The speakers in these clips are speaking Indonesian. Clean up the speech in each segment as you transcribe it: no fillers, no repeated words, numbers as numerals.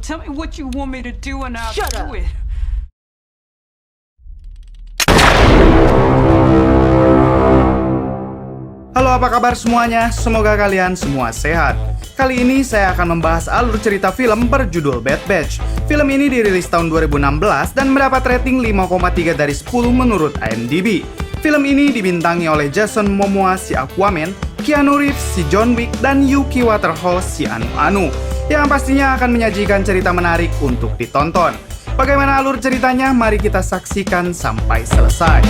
Tell me what you want me to do and I'll Shut do up. it. Halo, apa kabar semuanya? Semoga kalian semua sehat. Kali ini saya akan membahas alur cerita film berjudul Bad Batch. Film ini dirilis tahun 2016 dan mendapat rating 5,3 dari 10 menurut IMDb. Film ini dibintangi oleh Jason Momoa si Aquaman, Keanu Reeves si John Wick, dan Yuki Waterhouse si Anu-Anu, yang pastinya akan menyajikan cerita menarik untuk ditonton. Bagaimana alur ceritanya? Mari kita saksikan sampai selesai.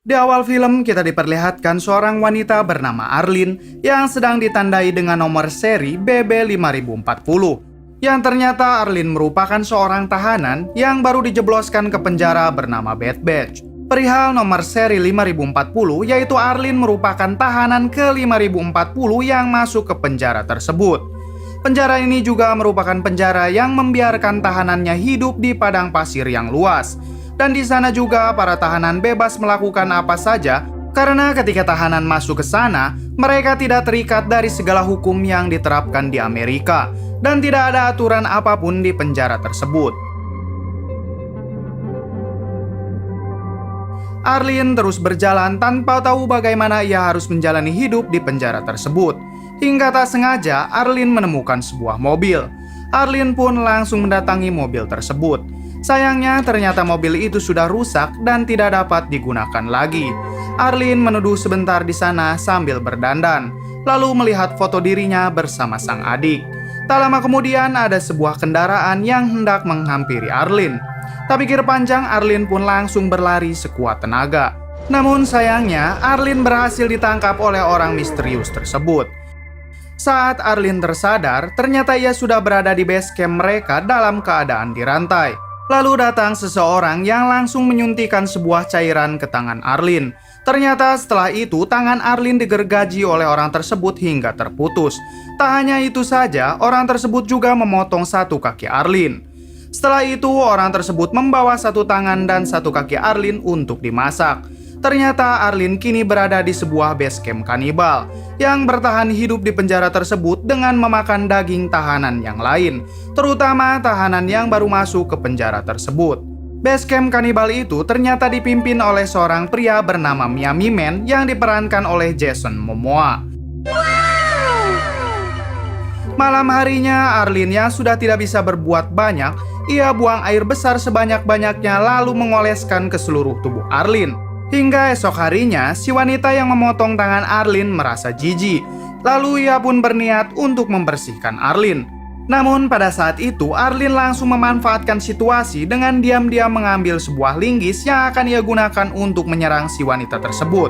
Di awal film, kita diperlihatkan seorang wanita bernama Arlene yang sedang ditandai dengan nomor seri BB5040. Yang ternyata Arlene merupakan seorang tahanan yang baru dijebloskan ke penjara bernama Bad Batch. Perihal nomor seri 5040, yaitu Arlene merupakan tahanan ke-5040 yang masuk ke penjara tersebut. Penjara ini juga merupakan penjara yang membiarkan tahanannya hidup di padang pasir yang luas. Dan di sana juga para tahanan bebas melakukan apa saja, karena ketika tahanan masuk ke sana, mereka tidak terikat dari segala hukum yang diterapkan di Amerika, dan tidak ada aturan apapun di penjara tersebut. Arlene terus berjalan tanpa tahu bagaimana ia harus menjalani hidup di penjara tersebut. Hingga tak sengaja, Arlene menemukan sebuah mobil. Arlene pun langsung mendatangi mobil tersebut. Sayangnya ternyata mobil itu sudah rusak dan tidak dapat digunakan lagi. Arlene meneduh sebentar di sana sambil berdandan, lalu melihat foto dirinya bersama sang adik. Tak lama kemudian ada sebuah kendaraan yang hendak menghampiri Arlene. Tak pikir panjang, Arlene pun langsung berlari sekuat tenaga. Namun sayangnya Arlene berhasil ditangkap oleh orang misterius tersebut. Saat Arlene tersadar, ternyata ia sudah berada di base camp mereka dalam keadaan dirantai. Lalu datang seseorang yang langsung menyuntikkan sebuah cairan ke tangan Arlene. Ternyata setelah itu tangan Arlene digergaji oleh orang tersebut hingga terputus. Tak hanya itu saja, orang tersebut juga memotong satu kaki Arlene. Setelah itu orang tersebut membawa satu tangan dan satu kaki Arlene untuk dimasak. Ternyata Arlene kini berada di sebuah base camp kanibal yang bertahan hidup di penjara tersebut dengan memakan daging tahanan yang lain, terutama tahanan yang baru masuk ke penjara tersebut. Base camp kanibal itu ternyata dipimpin oleh seorang pria bernama Miami Man yang diperankan oleh Jason Momoa. Malam harinya, Arlene yang sudah tidak bisa berbuat banyak, ia buang air besar sebanyak-banyaknya lalu mengoleskan ke seluruh tubuh Arlene. Hingga esok harinya, si wanita yang memotong tangan Arlene merasa jijik. Lalu ia pun berniat untuk membersihkan Arlene. Namun pada saat itu, Arlene langsung memanfaatkan situasi dengan diam-diam mengambil sebuah linggis yang akan ia gunakan untuk menyerang si wanita tersebut.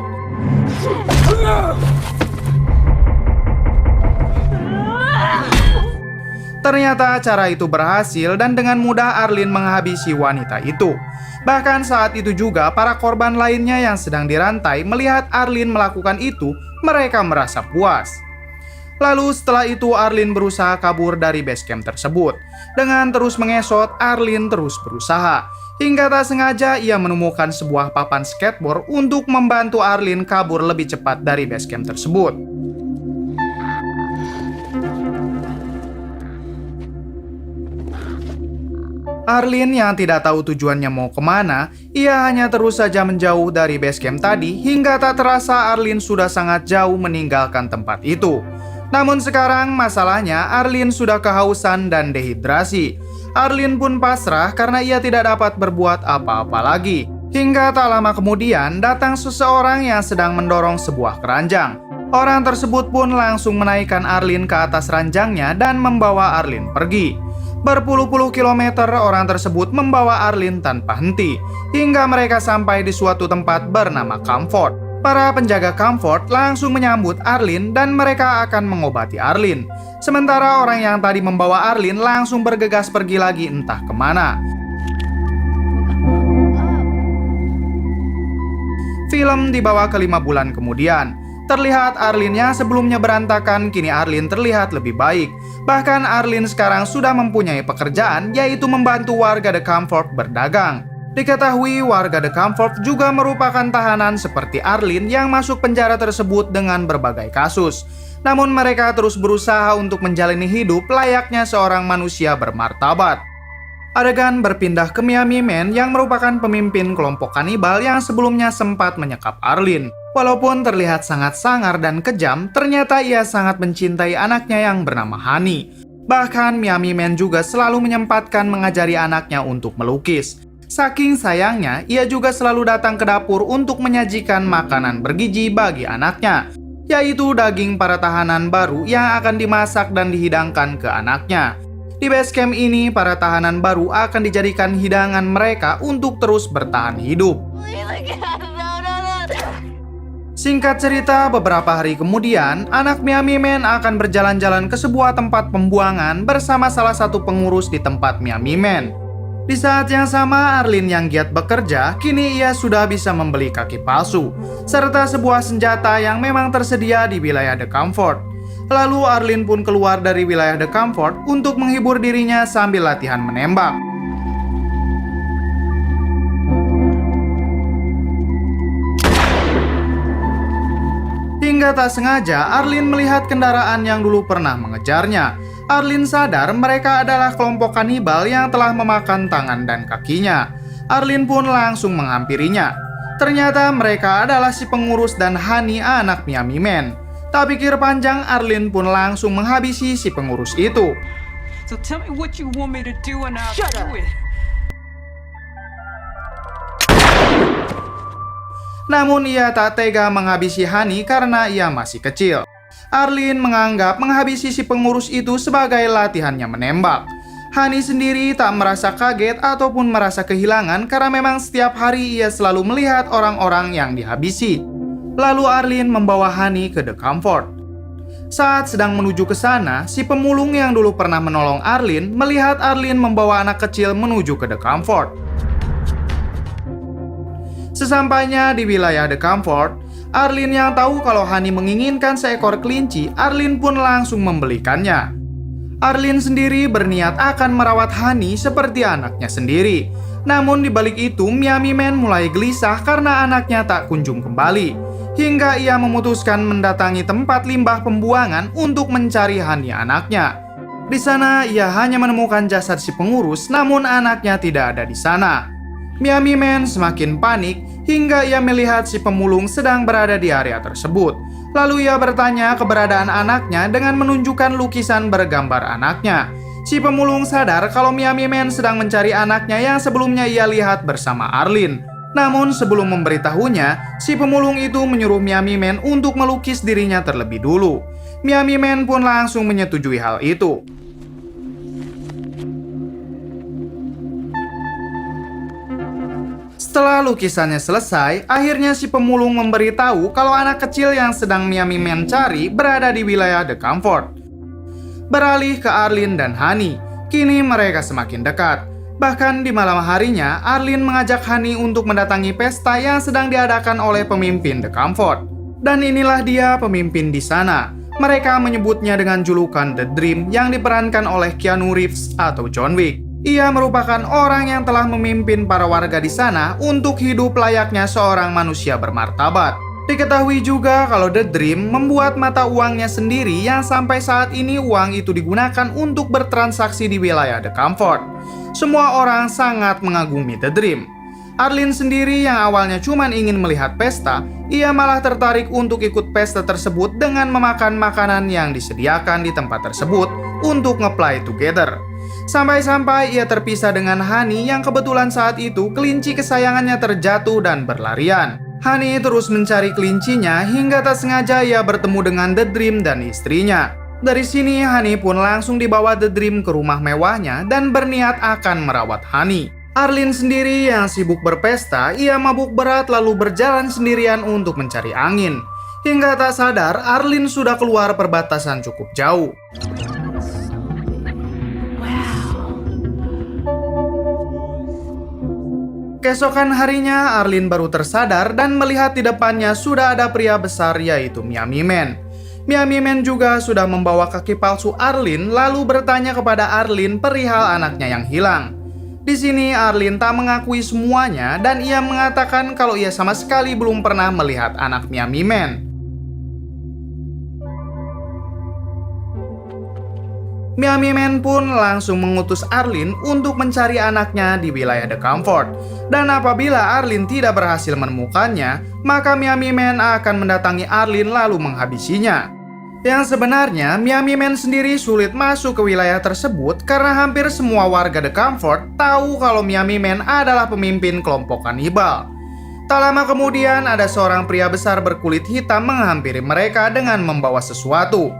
Ternyata cara itu berhasil dan dengan mudah Arlene menghabisi wanita itu. Bahkan saat itu juga para korban lainnya yang sedang dirantai melihat Arlene melakukan itu, mereka merasa puas. Lalu setelah itu Arlene berusaha kabur dari base camp tersebut. Dengan terus mengesot, Arlene terus berusaha. Hingga tak sengaja ia menemukan sebuah papan skateboard untuk membantu Arlene kabur lebih cepat dari base camp tersebut. Arlene yang tidak tahu tujuannya mau kemana, ia hanya terus saja menjauh dari base camp tadi hingga tak terasa Arlene sudah sangat jauh meninggalkan tempat itu. Namun sekarang masalahnya Arlene sudah kehausan dan dehidrasi. Arlene pun pasrah karena ia tidak dapat berbuat apa-apa lagi. Hingga tak lama kemudian datang seseorang yang sedang mendorong sebuah keranjang. Orang tersebut pun langsung menaikkan Arlene ke atas ranjangnya dan membawa Arlene pergi. Berpuluh-puluh kilometer orang tersebut membawa Arlene tanpa henti, hingga mereka sampai di suatu tempat bernama Comfort. Para penjaga Comfort langsung menyambut Arlene dan mereka akan mengobati Arlene. Sementara orang yang tadi membawa Arlene langsung bergegas pergi lagi entah kemana. Film dibawa ke 5 bulan kemudian. Terlihat Arlene yang sebelumnya berantakan, kini Arlene terlihat lebih baik. Bahkan Arlene sekarang sudah mempunyai pekerjaan, yaitu membantu warga The Comfort berdagang. Diketahui warga The Comfort juga merupakan tahanan seperti Arlene yang masuk penjara tersebut dengan berbagai kasus. Namun mereka terus berusaha untuk menjalani hidup layaknya seorang manusia bermartabat. Adegan berpindah ke Miami Man yang merupakan pemimpin kelompok kanibal yang sebelumnya sempat menyekap Arlene. Walaupun terlihat sangat sangar dan kejam, ternyata ia sangat mencintai anaknya yang bernama Honey. Bahkan Miami Man juga selalu menyempatkan mengajari anaknya untuk melukis. Saking sayangnya, ia juga selalu datang ke dapur untuk menyajikan makanan bergizi bagi anaknya, yaitu daging para tahanan baru yang akan dimasak dan dihidangkan ke anaknya. Di base camp ini, para tahanan baru akan dijadikan hidangan mereka untuk terus bertahan hidup. Singkat cerita, beberapa hari kemudian, anak Miami Man akan berjalan-jalan ke sebuah tempat pembuangan bersama salah satu pengurus di tempat Miami Man. Di saat yang sama, Arlene yang giat bekerja, kini ia sudah bisa membeli kaki palsu, serta sebuah senjata yang memang tersedia di wilayah The Comfort. Lalu Arlene pun keluar dari wilayah The Comfort untuk menghibur dirinya sambil latihan menembak. Hingga tak sengaja, Arlene melihat kendaraan yang dulu pernah mengejarnya. Arlene sadar mereka adalah kelompok kanibal yang telah memakan tangan dan kakinya. Arlene pun langsung menghampirinya. Ternyata mereka adalah si pengurus dan Honey, anak Miami Man. Tak pikir panjang, Arlene pun langsung menghabisi si pengurus itu. So tell me what you want me to do and I'll do it. Namun ia tak tega menghabisi Honey karena ia masih kecil. Arlene menganggap menghabisi si pengurus itu sebagai latihannya menembak. Honey sendiri tak merasa kaget ataupun merasa kehilangan karena memang setiap hari ia selalu melihat orang-orang yang dihabisi. Lalu Arlene membawa Honey ke The Comfort. Saat sedang menuju ke sana, si pemulung yang dulu pernah menolong Arlene melihat Arlene membawa anak kecil menuju ke The Comfort. Sesampainya di wilayah The Comfort, Arlene yang tahu kalau Honey menginginkan seekor kelinci, Arlene pun langsung membelikannya. Arlene sendiri berniat akan merawat Honey seperti anaknya sendiri. Namun di balik itu, Miami Man mulai gelisah karena anaknya tak kunjung kembali. Hingga ia memutuskan mendatangi tempat limbah pembuangan untuk mencari Honey anaknya. Di sana ia hanya menemukan jasad si pengurus, namun anaknya tidak ada di sana. Miami Man semakin panik hingga ia melihat si pemulung sedang berada di area tersebut. Lalu ia bertanya keberadaan anaknya dengan menunjukkan lukisan bergambar anaknya. Si pemulung sadar kalau Miami Man sedang mencari anaknya yang sebelumnya ia lihat bersama Arlene. Namun sebelum memberitahunya, si pemulung itu menyuruh Miami Man untuk melukis dirinya terlebih dulu. Miami Man pun langsung menyetujui hal itu. Setelah lukisannya selesai, akhirnya si pemulung memberitahu kalau anak kecil yang sedang Miami Man cari berada di wilayah The Comfort. Beralih ke Arlene dan Honey, kini mereka semakin dekat. Bahkan di malam harinya, Arlene mengajak Honey untuk mendatangi pesta yang sedang diadakan oleh pemimpin The Comfort. Dan inilah dia pemimpin di sana. Mereka menyebutnya dengan julukan The Dream yang diperankan oleh Keanu Reeves atau John Wick. Ia merupakan orang yang telah memimpin para warga di sana untuk hidup layaknya seorang manusia bermartabat. Diketahui juga kalau The Dream membuat mata uangnya sendiri yang sampai saat ini uang itu digunakan untuk bertransaksi di wilayah The Comfort. Semua orang sangat mengagumi The Dream. Arlene sendiri yang awalnya cuma ingin melihat pesta, ia malah tertarik untuk ikut pesta tersebut dengan memakan makanan yang disediakan di tempat tersebut untuk nge-play together. Sampai-sampai ia terpisah dengan Honey yang kebetulan saat itu kelinci kesayangannya terjatuh dan berlarian. Honey terus mencari kelincinya hingga tak sengaja ia bertemu dengan The Dream dan istrinya. Dari sini Honey pun langsung dibawa The Dream ke rumah mewahnya dan berniat akan merawat Honey. Arlene sendiri yang sibuk berpesta, ia mabuk berat lalu berjalan sendirian untuk mencari angin. Hingga tak sadar Arlene sudah keluar perbatasan cukup jauh. Keesokan harinya, Arlene baru tersadar dan melihat di depannya sudah ada pria besar yaitu Miami Man. Miami Man juga sudah membawa kaki palsu Arlene lalu bertanya kepada Arlene perihal anaknya yang hilang. Di sini Arlene tak mengakui semuanya dan ia mengatakan kalau ia sama sekali belum pernah melihat anak Miami Man. Miami Man pun langsung mengutus Arlene untuk mencari anaknya di wilayah The Comfort. Dan apabila Arlene tidak berhasil menemukannya, maka Miami Man akan mendatangi Arlene lalu menghabisinya. Yang sebenarnya, Miami Man sendiri sulit masuk ke wilayah tersebut karena hampir semua warga The Comfort tahu kalau Miami Man adalah pemimpin kelompok kanibal. Tak lama kemudian, ada seorang pria besar berkulit hitam menghampiri mereka dengan membawa sesuatu.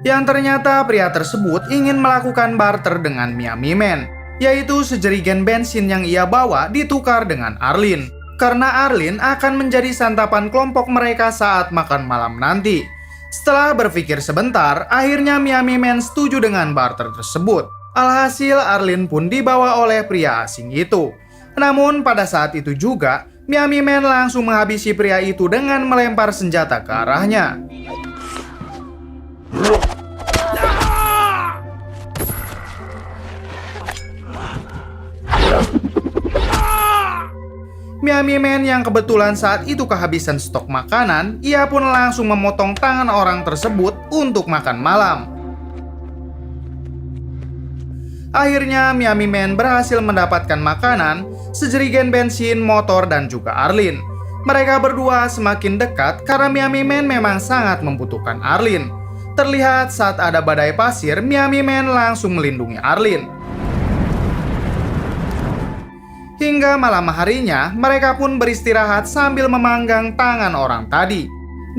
Yang ternyata pria tersebut ingin melakukan barter dengan Miami Man, yaitu sejerigen bensin yang ia bawa ditukar dengan Arlene. Karena Arlene akan menjadi santapan kelompok mereka saat makan malam nanti. Setelah berpikir sebentar, akhirnya Miami Man setuju dengan barter tersebut. Alhasil Arlene pun dibawa oleh pria asing itu. Namun pada saat itu juga, Miami Man langsung menghabisi pria itu dengan melempar senjata ke arahnya. Miami Man yang kebetulan saat itu kehabisan stok makanan, ia pun langsung memotong tangan orang tersebut untuk makan malam. Akhirnya Miami Man berhasil mendapatkan makanan, sejerigen bensin, motor, dan juga Arlene. Mereka berdua semakin dekat karena Miami Man memang sangat membutuhkan Arlene. Terlihat saat ada badai pasir, Miami Man langsung melindungi Arlene. Hingga malam harinya, mereka pun beristirahat sambil memanggang tangan orang tadi.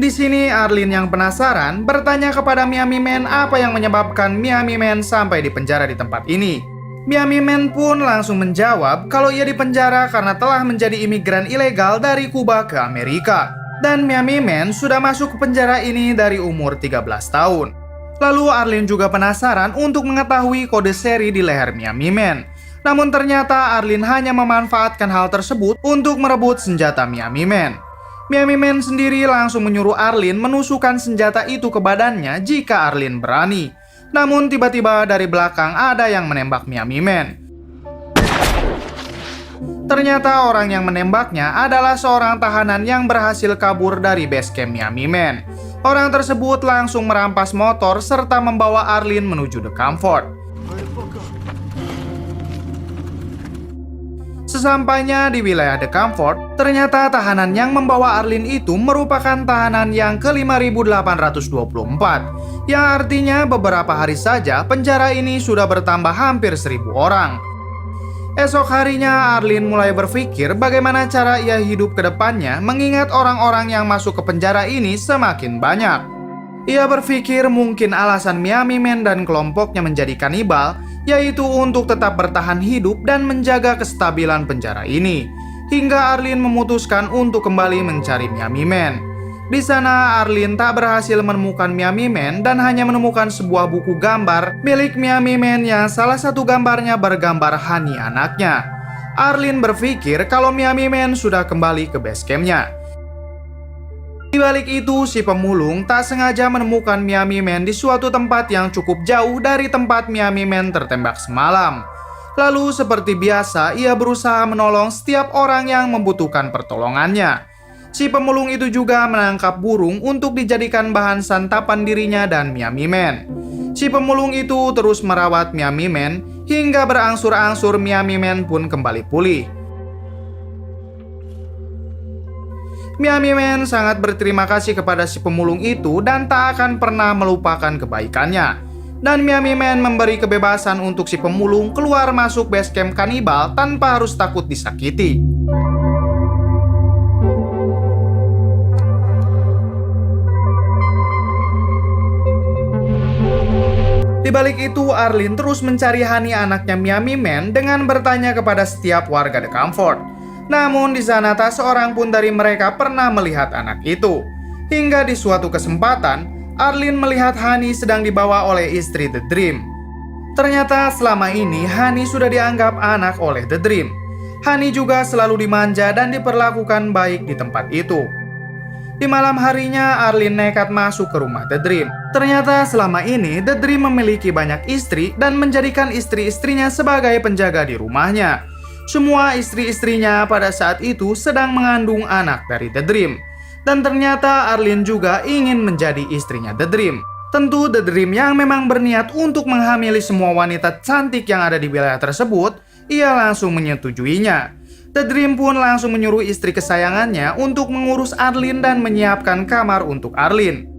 Di sini Arlene yang penasaran bertanya kepada Miami Man apa yang menyebabkan Miami Man sampai dipenjara di tempat ini. Miami Man pun langsung menjawab kalau ia dipenjara karena telah menjadi imigran ilegal dari Kuba ke Amerika. Dan Miami Man sudah masuk ke penjara ini dari umur 13 tahun. Lalu Arlene juga penasaran untuk mengetahui kode seri di leher Miami Man. Namun ternyata Arlene hanya memanfaatkan hal tersebut untuk merebut senjata Miami Man. Miami Man sendiri langsung menyuruh Arlene menusukkan senjata itu ke badannya jika Arlene berani. Namun tiba-tiba dari belakang ada yang menembak Miami Man. Ternyata orang yang menembaknya adalah seorang tahanan yang berhasil kabur dari base camp Miami Man. Orang tersebut langsung merampas motor serta membawa Arlene menuju The Comfort. Sesampainya di wilayah The Comfort, ternyata tahanan yang membawa Arlene itu merupakan tahanan yang ke-5824, yang artinya beberapa hari saja penjara ini sudah bertambah hampir 1000 orang. Esok harinya Arlene mulai berpikir bagaimana cara ia hidup ke depannya mengingat orang-orang yang masuk ke penjara ini semakin banyak. Ia berpikir mungkin alasan Miami Man dan kelompoknya menjadi kanibal yaitu untuk tetap bertahan hidup dan menjaga kestabilan penjara ini. Hingga Arlene memutuskan untuk kembali mencari Miami Man. Di sana Arlene tak berhasil menemukan Miami Man dan hanya menemukan sebuah buku gambar milik Miami Man yang salah satu gambarnya bergambar Honey anaknya. Arlene berpikir kalau Miami Man sudah kembali ke base campnya. Di balik itu, si pemulung tak sengaja menemukan Miami Man di suatu tempat yang cukup jauh dari tempat Miami Man tertembak semalam. Lalu seperti biasa, ia berusaha menolong setiap orang yang membutuhkan pertolongannya. Si pemulung itu juga menangkap burung untuk dijadikan bahan santapan dirinya dan Miami Man. Si pemulung itu terus merawat Miami Man hingga berangsur-angsur Miami Man pun kembali pulih. Miami Man sangat berterima kasih kepada si pemulung itu dan tak akan pernah melupakan kebaikannya. Dan Miami Man memberi kebebasan untuk si pemulung keluar masuk base camp kanibal tanpa harus takut disakiti. Di balik itu, Arlene terus mencari Honey anaknya Miami Man dengan bertanya kepada setiap warga The Comfort. Namun di sana tak seorang pun dari mereka pernah melihat anak itu. Hingga di suatu kesempatan, Arlene melihat Honey sedang dibawa oleh istri The Dream. Ternyata selama ini Honey sudah dianggap anak oleh The Dream. Honey juga selalu dimanja dan diperlakukan baik di tempat itu. Di malam harinya, Arlene nekat masuk ke rumah The Dream. Ternyata selama ini, The Dream memiliki banyak istri dan menjadikan istri-istrinya sebagai penjaga di rumahnya. Semua istri-istrinya pada saat itu sedang mengandung anak dari The Dream. Dan ternyata Arlene juga ingin menjadi istrinya The Dream. Tentu The Dream yang memang berniat untuk menghamili semua wanita cantik yang ada di wilayah tersebut, ia langsung menyetujuinya. The Dream pun langsung menyuruh istri kesayangannya untuk mengurus Arlene dan menyiapkan kamar untuk Arlene.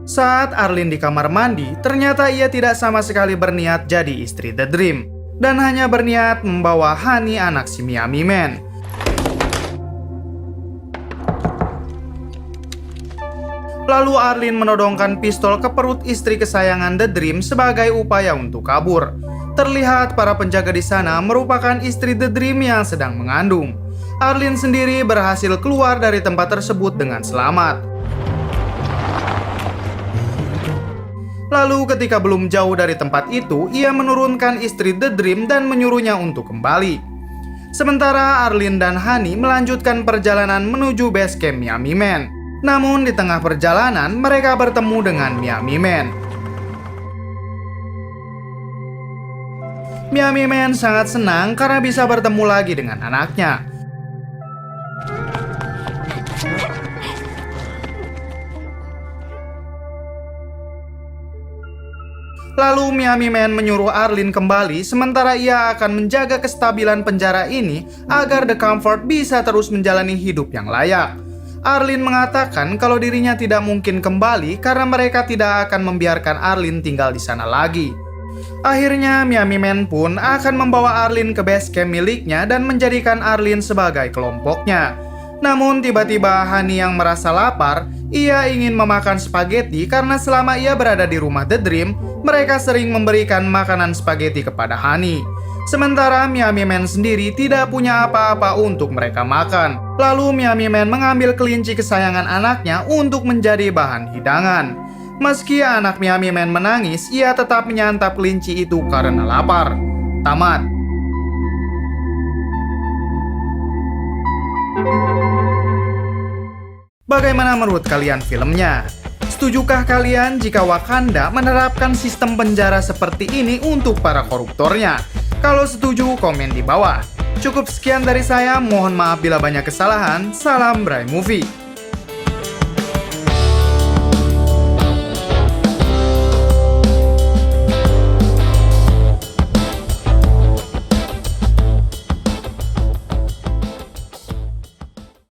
Saat Arlene di kamar mandi, ternyata ia tidak sama sekali berniat jadi istri The Dream, dan hanya berniat membawa Honey, anak si Miami Man. Lalu Arlene menodongkan pistol ke perut istri kesayangan The Dream sebagai upaya untuk kabur. Terlihat para penjaga di sana merupakan istri The Dream yang sedang mengandung. Arlene sendiri berhasil keluar dari tempat tersebut dengan selamat. Lalu ketika belum jauh dari tempat itu, ia menurunkan istri The Dream dan menyuruhnya untuk kembali. Sementara Arlene dan Honey melanjutkan perjalanan menuju base camp Miami Man. Namun di tengah perjalanan mereka bertemu dengan Miami Man. Miami Man sangat senang karena bisa bertemu lagi dengan anaknya. Lalu Miami Man menyuruh Arlene kembali sementara ia akan menjaga kestabilan penjara ini agar The Comfort bisa terus menjalani hidup yang layak. Arlene mengatakan kalau dirinya tidak mungkin kembali karena mereka tidak akan membiarkan Arlene tinggal di sana lagi. Akhirnya Miami Man pun akan membawa Arlene ke base camp miliknya dan menjadikan Arlene sebagai kelompoknya. Namun tiba-tiba Honey yang merasa lapar, ia ingin memakan spaghetti karena selama ia berada di rumah The Dream, mereka sering memberikan makanan spaghetti kepada Honey. Sementara Miami Man sendiri tidak punya apa-apa untuk mereka makan. Lalu Miami Man mengambil kelinci kesayangan anaknya untuk menjadi bahan hidangan. Meski anak Miami Man menangis, ia tetap menyantap kelinci itu karena lapar. Tamat. Bagaimana menurut kalian filmnya? Setujukah kalian jika Wakanda menerapkan sistem penjara seperti ini untuk para koruptornya? Kalau setuju, komen di bawah. Cukup sekian dari saya, mohon maaf bila banyak kesalahan. Salam Bray Movie.